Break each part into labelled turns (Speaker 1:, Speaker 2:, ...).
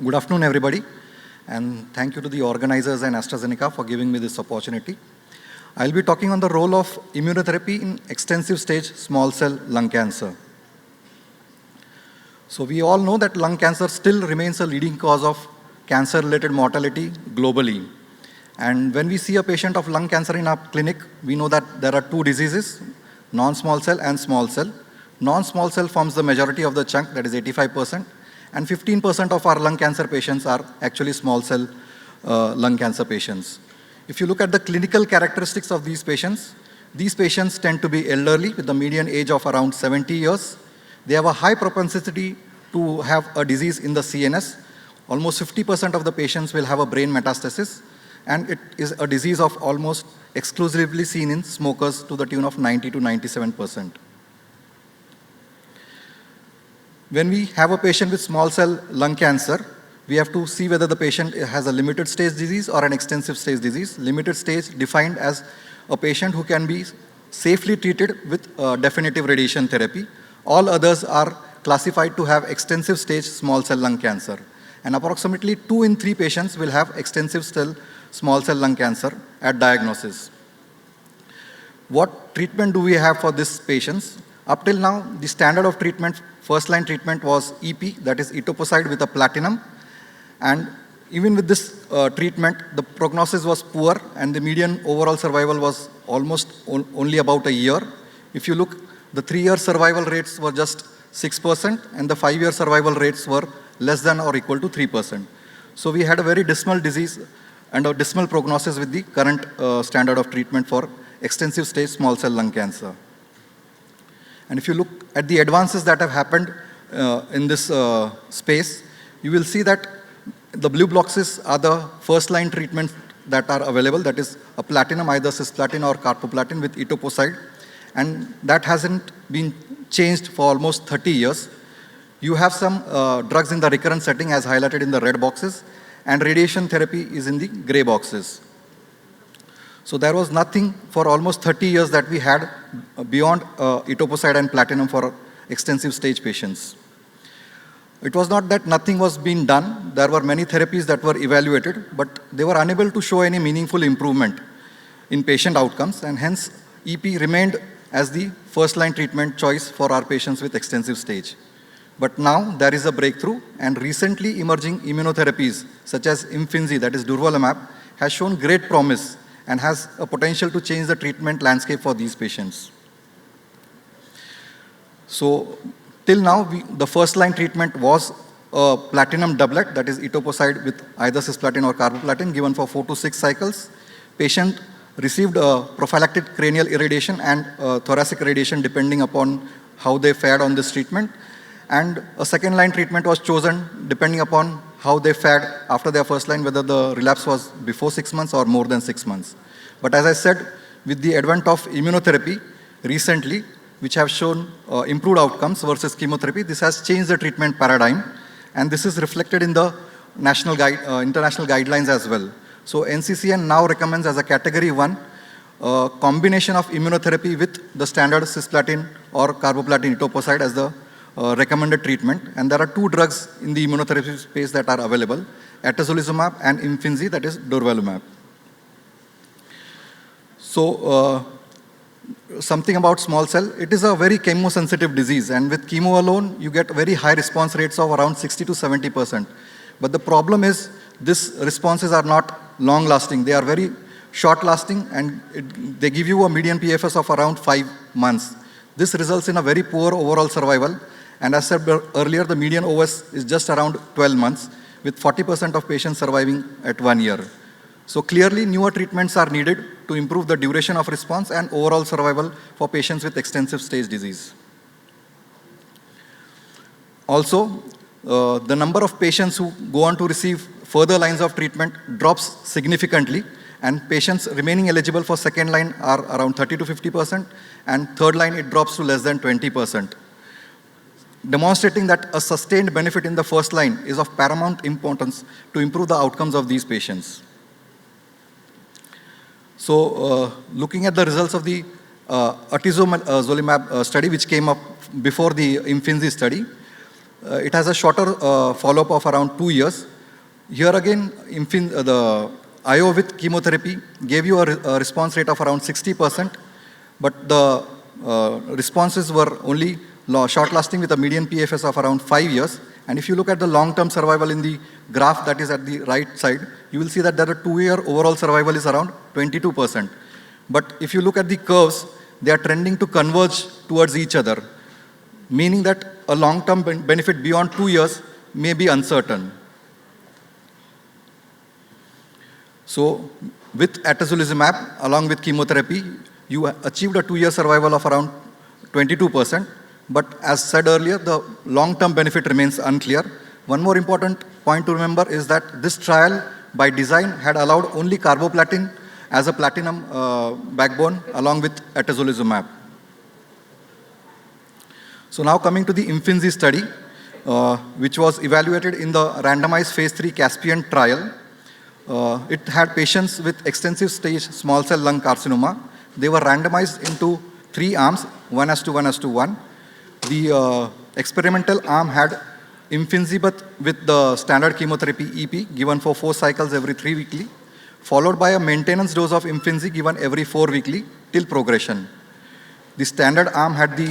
Speaker 1: Good afternoon, everybody, and thank you to the organizers and AstraZeneca for giving me this opportunity. I'll be talking on the role of immunotherapy in extensive stage small cell lung cancer. So we all know that lung cancer still remains a leading cause of cancer-related mortality globally. And when we see a patient of lung cancer in our clinic, we know that there are two diseases, non-small cell and small cell. Non-small cell forms the majority of the chunk, that is 85%, and 15% of our lung cancer patients are actually small cell lung cancer patients. If you look at the clinical characteristics of these patients tend to be elderly with a median age of around 70 years. They have a high propensity to have a disease in the CNS. Almost 50% of the patients will have a brain metastasis, and it is a disease of almost exclusively seen in smokers to the tune of 90 to 97%. When we have a patient with small cell lung cancer, we have to see whether the patient has a limited stage disease or an extensive stage disease. Limited stage defined as a patient who can be safely treated with definitive radiation therapy. All others are classified to have extensive stage small cell lung cancer. And approximately 2 in 3 patients will have extensive small cell lung cancer at diagnosis. What treatment do we have for these patients? Up till now, the standard of treatment, first-line treatment was EP, that is etoposide with a platinum. And even with this treatment, the prognosis was poor, and the median overall survival was almost only about a year. If you look, the 3-year survival rates were just 6%, and the 5-year survival rates were less than or equal to 3%. So we had a very dismal disease and a dismal prognosis with the current standard of treatment for extensive stage small cell lung cancer. And if you look at the advances that have happened in this space, you will see that the blue boxes are the first-line treatments that are available, that is a platinum, either cisplatin or carboplatin with etoposide, and that hasn't been changed for almost 30 years. You have some drugs in the recurrent setting as highlighted in the red boxes, and radiation therapy is in the gray boxes. So there was nothing for almost 30 years that we had beyond etoposide and platinum for extensive stage patients. It was not that nothing was being done. There were many therapies that were evaluated, but they were unable to show any meaningful improvement in patient outcomes, and hence EP remained as the first-line treatment choice for our patients with extensive stage. But now there is a breakthrough, and recently emerging immunotherapies such as Imfinzi, that is Durvalumab, has shown great promise and has a potential to change the treatment landscape for these patients. So till now, the first-line treatment was a platinum doublet, that is etoposide with either cisplatin or carboplatin, given for 4 to 6 cycles. Patient received prophylactic cranial irradiation and thoracic radiation depending upon how they fared on this treatment. And a second-line treatment was chosen depending upon how they fared after their first line, whether the relapse was before 6 months or more than 6 months. But as I said, with the advent of immunotherapy recently, which have shown improved outcomes versus chemotherapy, this has changed the treatment paradigm, and this is reflected in the international guidelines as well. So NCCN now recommends as a category 1 combination of immunotherapy with the standard cisplatin or carboplatin etoposide as the recommended treatment, and there are 2 drugs in the immunotherapy space that are available, Zolimab and Imfinzi, that is Durvalumab. So something about small cell, it is a very chemosensitive disease, and with chemo alone, you get very high response rates of around 60 to 70%. But the problem is, these responses are not long-lasting. They are very short-lasting, and they give you a median PFS of around 5 months. This results in a very poor overall survival, and as said earlier, the median OS is just around 12 months, with 40% of patients surviving at 1 year. So clearly, newer treatments are needed to improve the duration of response and overall survival for patients with extensive stage disease. Also, the number of patients who go on to receive further lines of treatment drops significantly, and patients remaining eligible for second line are around 30 to 50%, and third line it drops to less than 20%, demonstrating that a sustained benefit in the first line is of paramount importance to improve the outcomes of these patients. So looking at the results of the Zolimab study, which came up before the Imfinzi study, it has a shorter follow-up of around 2 years. Here again, the IO with chemotherapy gave you a response rate of around 60%, but the responses were only short-lasting with a median PFS of around 5 years. And if you look at the long-term survival in the graph that is at the right side, you will see that there are 2-year overall survival is around 22%. But if you look at the curves, they are trending to converge towards each other, meaning that a long-term benefit beyond 2 years may be uncertain. So with atezolizumab, along with chemotherapy, you achieved a 2-year survival of around 22%. But as said earlier, the long-term benefit remains unclear. One more important point to remember is that this trial, by design, had allowed only carboplatin as a platinum backbone along with atezolizumab. So now coming to the Imfinzi study, which was evaluated in the randomized phase 3 Caspian trial. It had patients with extensive stage small cell lung carcinoma. They were randomized into 3 arms, 1:1:1. The experimental arm had Imfinzi but with the standard chemotherapy EP given for 4 cycles every 3 weekly, followed by a maintenance dose of Imfinzi given every 4 weekly till progression. The standard arm had the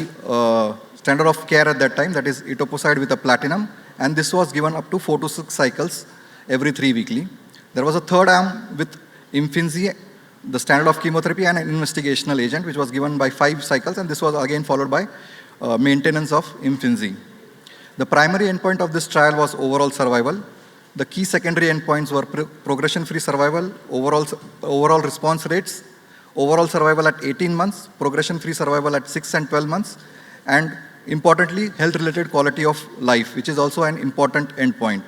Speaker 1: standard of care at that time, that is etoposide with a platinum, and this was given up to 4 to 6 cycles every 3 weekly. There was a third arm with Imfinzi, the standard of chemotherapy, and an investigational agent, which was given by 5 cycles, and this was again followed by maintenance of Imfinzi. The primary endpoint of this trial was overall survival. The key secondary endpoints were progression-free survival, overall response rates, overall survival at 18 months, progression-free survival at 6 and 12 months, and importantly, health-related quality of life, which is also an important endpoint.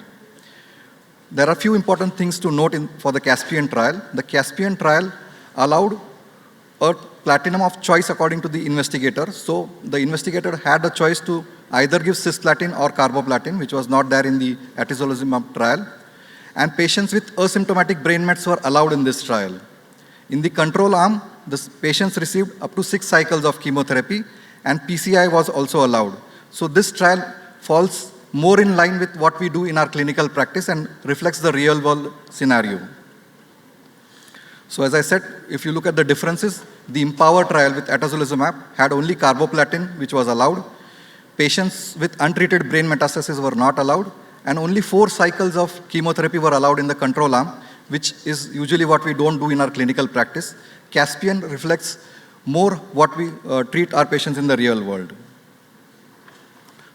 Speaker 1: There are a few important things to note for the Caspian trial. The Caspian trial allowed a platinum of choice according to the investigator. So the investigator had a choice to either give cisplatin or carboplatin, which was not there in the atezolizumab trial. And patients with asymptomatic brain mets were allowed in this trial. In the control arm, the patients received up to 6 cycles of chemotherapy, and PCI was also allowed. So this trial falls more in line with what we do in our clinical practice and reflects the real world scenario. So as I said, if you look at the differences, the Empower trial with atezolizumab had only carboplatin, which was allowed. Patients with untreated brain metastasis were not allowed, and only 4 cycles of chemotherapy were allowed in the control arm, which is usually what we don't do in our clinical practice. Caspian reflects more what we treat our patients in the real world.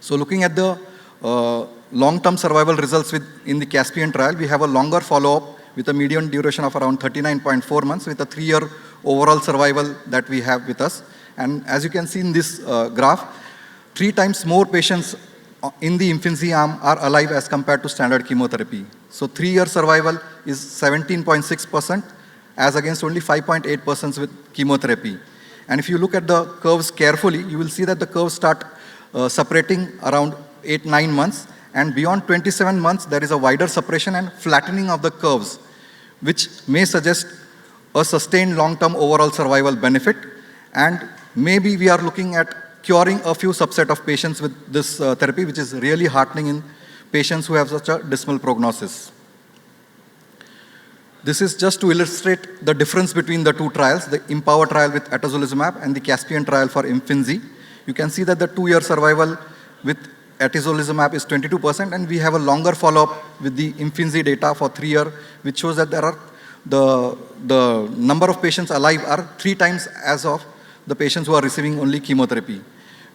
Speaker 1: So looking at the long-term survival results in the Caspian trial, we have a longer follow-up with a median duration of around 39.4 months with a 3-year overall survival that we have with us. And as you can see in this graph, 3 times more patients in the Imfinzi arm are alive as compared to standard chemotherapy. So 3-year survival is 17.6% as against only 5.8% with chemotherapy. And if you look at the curves carefully, you will see that the curves start separating around 8-9 months, and beyond 27 months there is a wider separation and flattening of the curves, which may suggest a sustained long-term overall survival benefit, and maybe we are looking at curing a few subset of patients with this therapy, which is really heartening in patients who have such a dismal prognosis. This is just to illustrate the difference between the 2 trials, the Empower trial with atezolizumab and the Caspian trial for Imfinzi. You can see that the 2-year survival with atezolizumab is 22%, and we have a longer follow-up with the Imfinzi data for 3-year, which shows that there are the number of patients alive are 3 times as of the patients who are receiving only chemotherapy.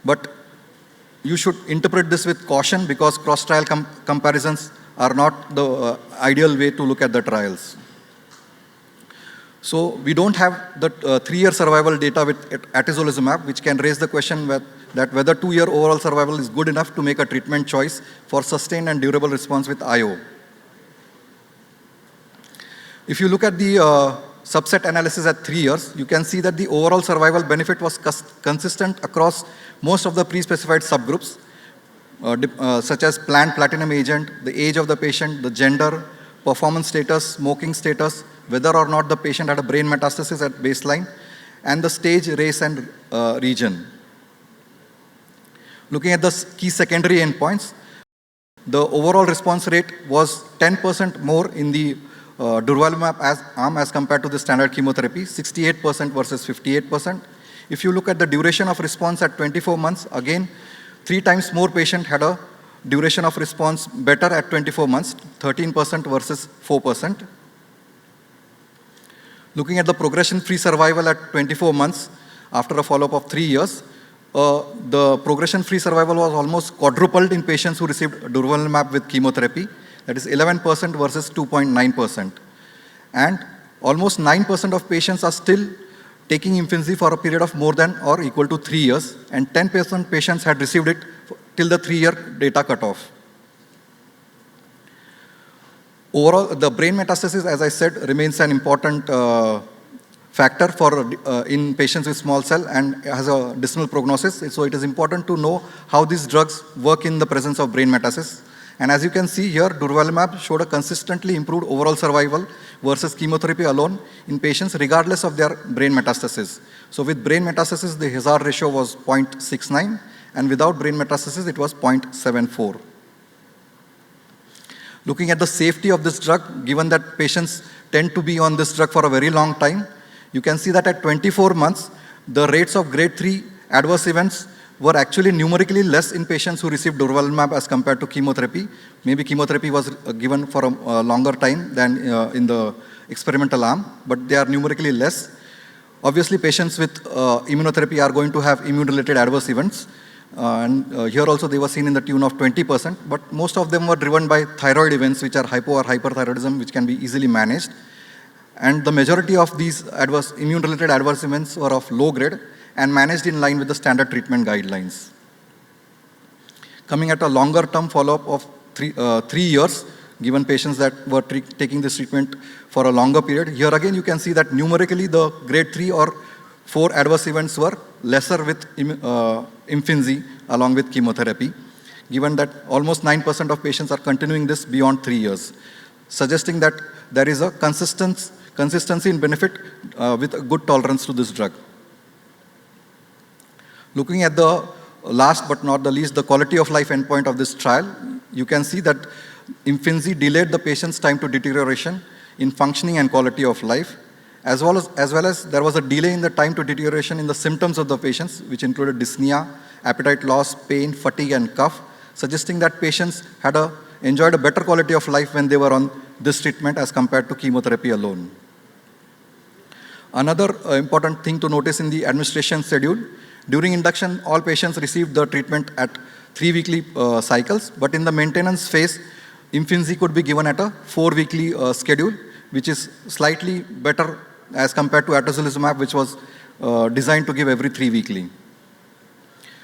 Speaker 1: But you should interpret this with caution because cross-trial comparisons are not the ideal way to look at the trials. So we don't have the 3-year survival data with atezolizumab, which can raise the question that whether 2-year overall survival is good enough to make a treatment choice for sustained and durable response with IO. If you look at the subset analysis at 3 years, you can see that the overall survival benefit was consistent across most of the pre-specified subgroups, such as planned platinum agent, the age of the patient, the gender, performance status, smoking status, whether or not the patient had a brain metastasis at baseline, and the stage, race, and region. Looking at the key secondary endpoints, The overall response rate was 10% more in the durvalumab arm as compared to the standard chemotherapy, 68% versus 58%. If you look at the duration of response at 24 months, again, 3 times more patient had a duration of response better at 24 months, 13% versus 4%. Looking at the progression-free survival at 24 months after a follow-up of 3 years, the progression-free survival was almost quadrupled in patients who received durvalumab with chemotherapy, that is 11% versus 2.9%. And almost 9% of patients are still taking Imfinzi for a period of more than or equal to 3 years, and 10% patients had received it till the 3-year data cutoff. Overall, the brain metastasis, as I said, remains an important factor for in patients with small cell and has a dismal prognosis. So it is important to know how these drugs work in the presence of brain metastasis. And as you can see here, durvalumab showed a consistently improved overall survival versus chemotherapy alone in patients regardless of their brain metastasis. So with brain metastasis, the hazard ratio was 0.69, and without brain metastasis, it was 0.74. Looking at the safety of this drug, given that patients tend to be on this drug for a very long time, you can see that at 24 months, the rates of grade 3 adverse events were actually numerically less in patients who received durvalumab as compared to chemotherapy. Maybe chemotherapy was given for a longer time than in the experimental arm, but they are numerically less. Obviously, patients with immunotherapy are going to have immune-related adverse events. Here also they were seen in the tune of 20%, but most of them were driven by thyroid events, which are hypo or hyperthyroidism, which can be easily managed. And the majority of these immune-related adverse events were of low grade and managed in line with the standard treatment guidelines. Coming at a longer term follow-up of 3 years, given patients that were taking this treatment for a longer period, here again you can see that numerically the grade 3 or 4 adverse events were lesser with Imfinzi along with chemotherapy, given that almost 9% of patients are continuing this beyond 3 years, suggesting that there is a consistency in benefit with a good tolerance to this drug. Looking at the last but not the least, the quality of life endpoint of this trial, you can see that Imfinzi delayed the patient's time to deterioration in functioning and quality of life, as well as there was a delay in the time to deterioration in the symptoms of the patients, which included dyspnea, appetite loss, pain, fatigue, and cough, suggesting that patients had enjoyed a better quality of life when they were on this treatment as compared to chemotherapy alone. Another important thing to notice in the administration schedule, during induction, all patients received the treatment at 3 weekly cycles, but in the maintenance phase, Imfinzi could be given at a 4 weekly schedule, which is slightly better as compared to atezolizumab, which was designed to give every 3 weekly.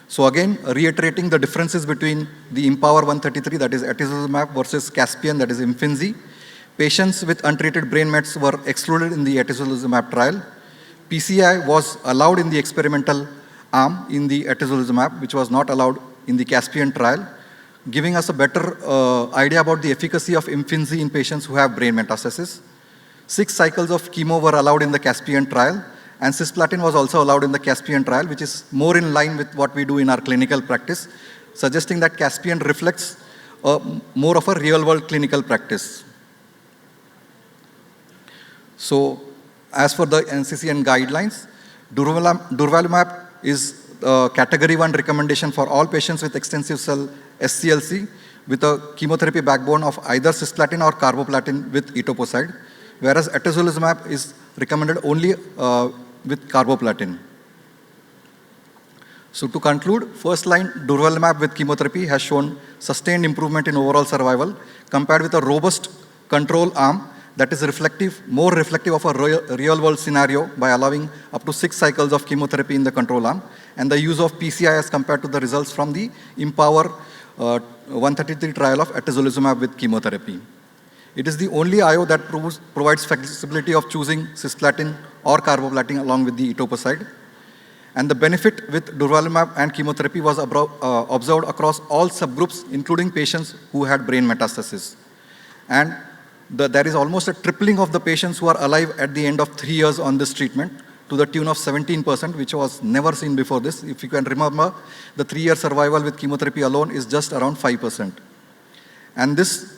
Speaker 1: So again, reiterating the differences between the Empower 133, that is atezolizumab, versus Caspian, that is Imfinzi, patients with untreated brain mets were excluded in the atezolizumab trial. PCI was allowed in the experimental arm in the atezolizumab, which was not allowed in the Caspian trial, giving us a better idea about the efficacy of Imfinzi in patients who have brain metastasis. 6 cycles of chemo were allowed in the Caspian trial, and cisplatin was also allowed in the Caspian trial, which is more in line with what we do in our clinical practice, suggesting that Caspian reflects more of a real-world clinical practice. So, as for the NCCN guidelines, durvalumab is category 1 recommendation for all patients with extensive cell SCLC with a chemotherapy backbone of either cisplatin or carboplatin with etoposide, whereas atezolizumab is recommended only with carboplatin. So to conclude, first-line durvalumab with chemotherapy has shown sustained improvement in overall survival compared with a robust control arm that is more reflective of a real-world scenario by allowing up to 6 cycles of chemotherapy in the control arm, and the use of PCI as compared to the results from the Empower 133 trial of atezolizumab with chemotherapy. It is the only IO that provides flexibility of choosing cisplatin or carboplatin along with the etoposide. And the benefit with durvalumab and chemotherapy was observed across all subgroups, including patients who had brain metastasis. And there is almost a tripling of the patients who are alive at the end of 3 years on this treatment to the tune of 17%, which was never seen before this. If you can remember, the 3-year survival with chemotherapy alone is just around 5%. And this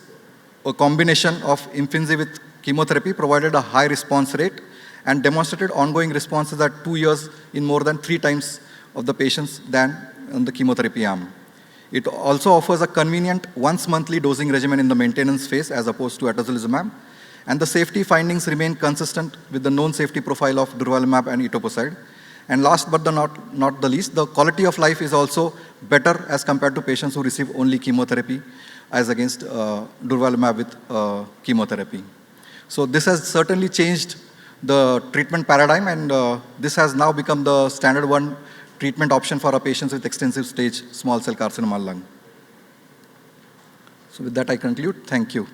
Speaker 1: combination of Imfinzi with chemotherapy provided a high response rate and demonstrated ongoing responses at 2 years in more than 3 times of the patients than in the chemotherapy arm. It also offers a convenient once-monthly dosing regimen in the maintenance phase as opposed to atezolizumab, and the safety findings remain consistent with the known safety profile of durvalumab and etoposide. And last but not the least, the quality of life is also better as compared to patients who receive only chemotherapy as against durvalumab with chemotherapy. So this has certainly changed the treatment paradigm, and this has now become the standard one treatment option for our patients with extensive stage small cell carcinoma lung. So with that I conclude. Thank you.